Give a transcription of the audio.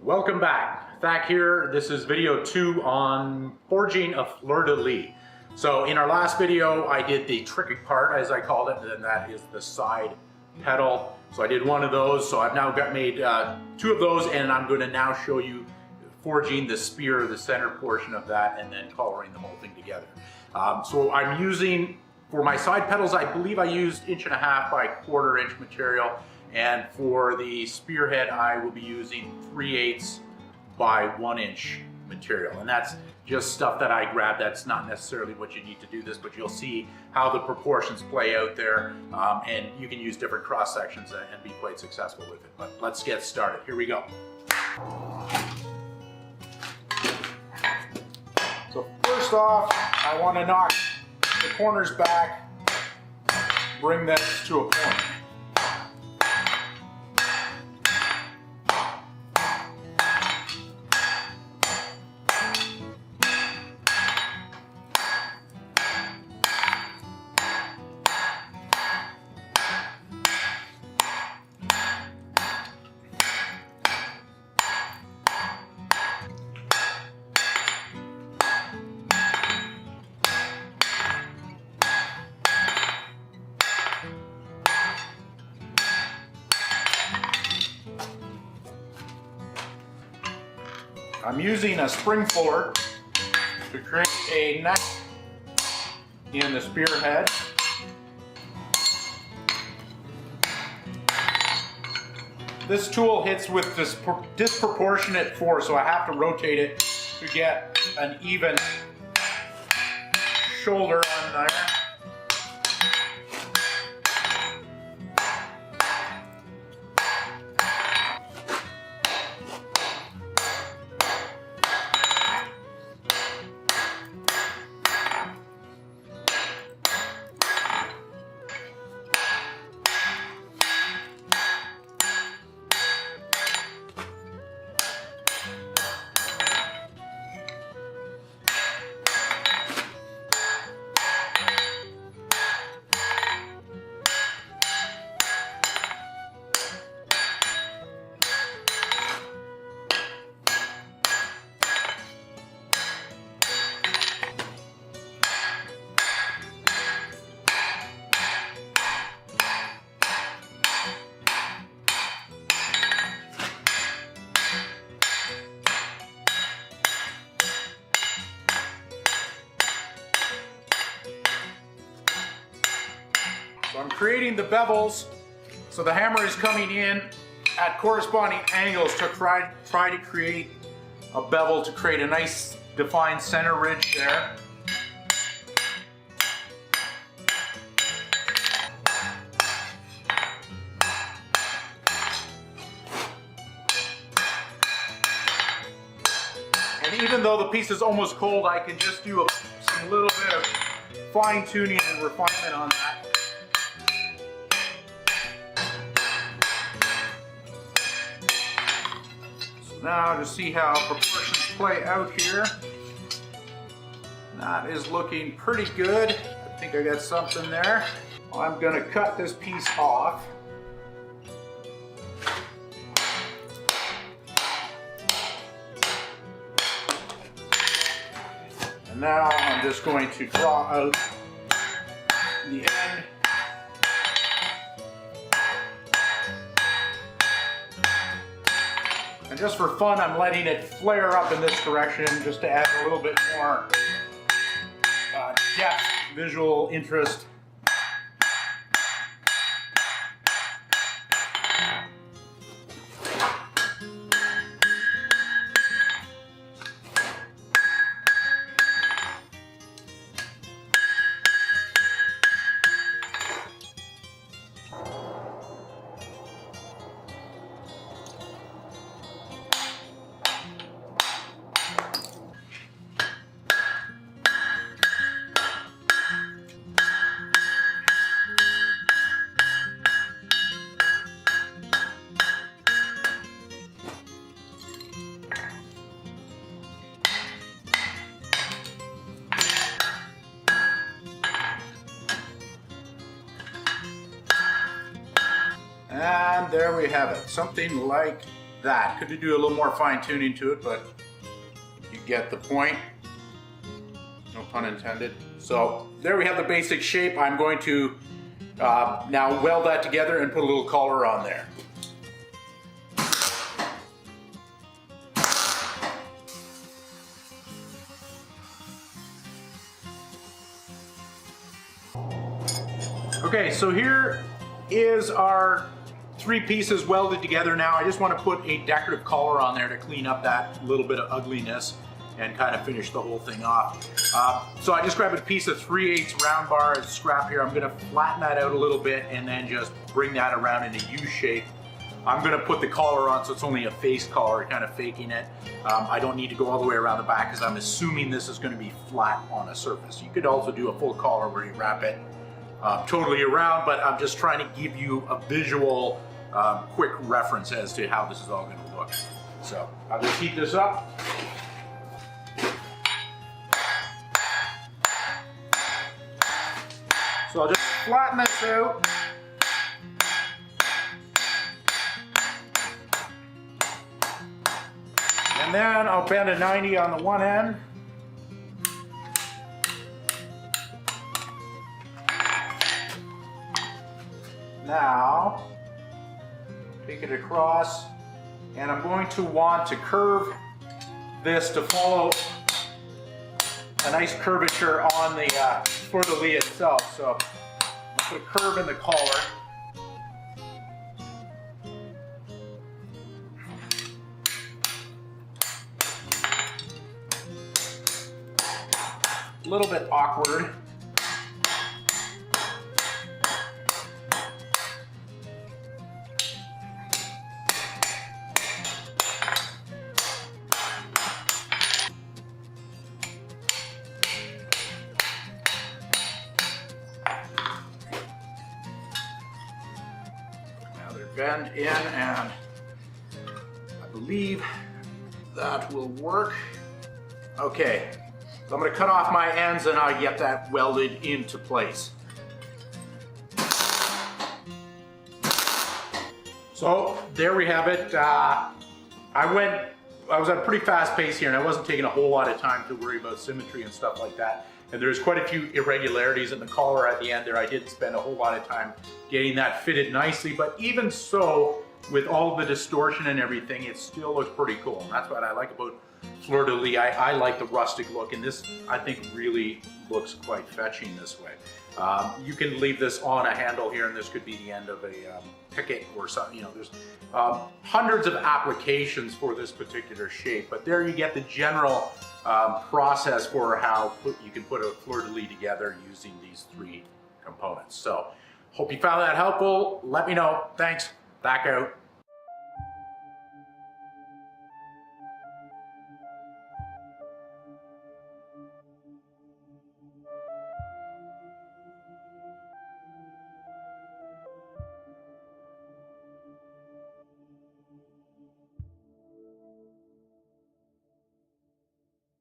Welcome back. Thak here. This is video 2 on forging a Fleur de Lis. So in our last video I did the tricky part, as I called it, and that is the side pedal. So I did one of those, so I've now made 2 of those, and I'm going to now show you forging the spear, the center portion of that, and then coloring the whole thing together. So I'm using, for my side pedals, I believe I used 1.5 by 1/4 inch material. And for the spearhead, I will be using 3/8 by 1 inch material. And that's just stuff that I grabbed. That's not necessarily what you need to do this, but you'll see how the proportions play out there. And you can use different cross sections and be quite successful with it. But let's get started. Here we go. So first off, I want to knock the corners back, bring this to a point. I'm using a spring fuller to create a neck in the spearhead. This tool hits with this disproportionate force, so I have to rotate it to get an even shoulder on there. So I'm creating the bevels, so the hammer is coming in at corresponding angles to try to create a bevel to create a nice defined center ridge there. And even though the piece is almost cold, I can just do some little bit of fine tuning and refinement on that. Now to see how proportions play out here. That is looking pretty good. I think I got something there. I'm going to cut this piece off. And now I'm just going to draw out the end. And just for fun, I'm letting it flare up in this direction just to add a little bit more depth, visual interest. And there we have it, something like that. Could do a little more fine tuning to it, but you get the point. No pun intended. So there we have the basic shape. I'm going to now weld that together and put a little collar on there. Okay, so here is our 3 pieces welded together now. I just want to put a decorative collar on there to clean up that little bit of ugliness and kind of finish the whole thing off. So I just grabbed a piece of 3/8 round bar scrap here. I'm going to flatten that out a little bit and then just bring that around in a U shape. I'm going to put the collar on so it's only a face collar, kind of faking it. I don't need to go all the way around the back because I'm assuming this is going to be flat on a surface. You could also do a full collar where you wrap it totally around, but I'm just trying to give you a visual quick reference as to how this is all going to look. So I'll just heat this up. So I'll just flatten this out. And then I'll bend a 90 on the one end. Now, take it across, and I'm going to want to curve this to follow a nice curvature on the Fleur de Lis itself. So I'll put a curve in the collar. A little bit awkward. Bend in, and I believe that will work. Okay, so I'm going to cut off my ends and I'll get that welded into place. So there we have it. I was at a pretty fast pace here and I wasn't taking a whole lot of time to worry about symmetry and stuff like that. And there's quite a few irregularities in the collar at the end there. I didn't spend a whole lot of time getting that fitted nicely, but even so, with all the distortion and everything, it still looks pretty cool. And that's what I like about Fleur de Lis. I like the rustic look, and this, I think, really looks quite fetching this way. You can leave this on a handle here, and this could be the end of a picket or something. You know, there's hundreds of applications for this particular shape, but there you get the general process for how you can put a Fleur de Lis together using these 3 components. So, hope you found that helpful. Let me know. Thanks. Back out.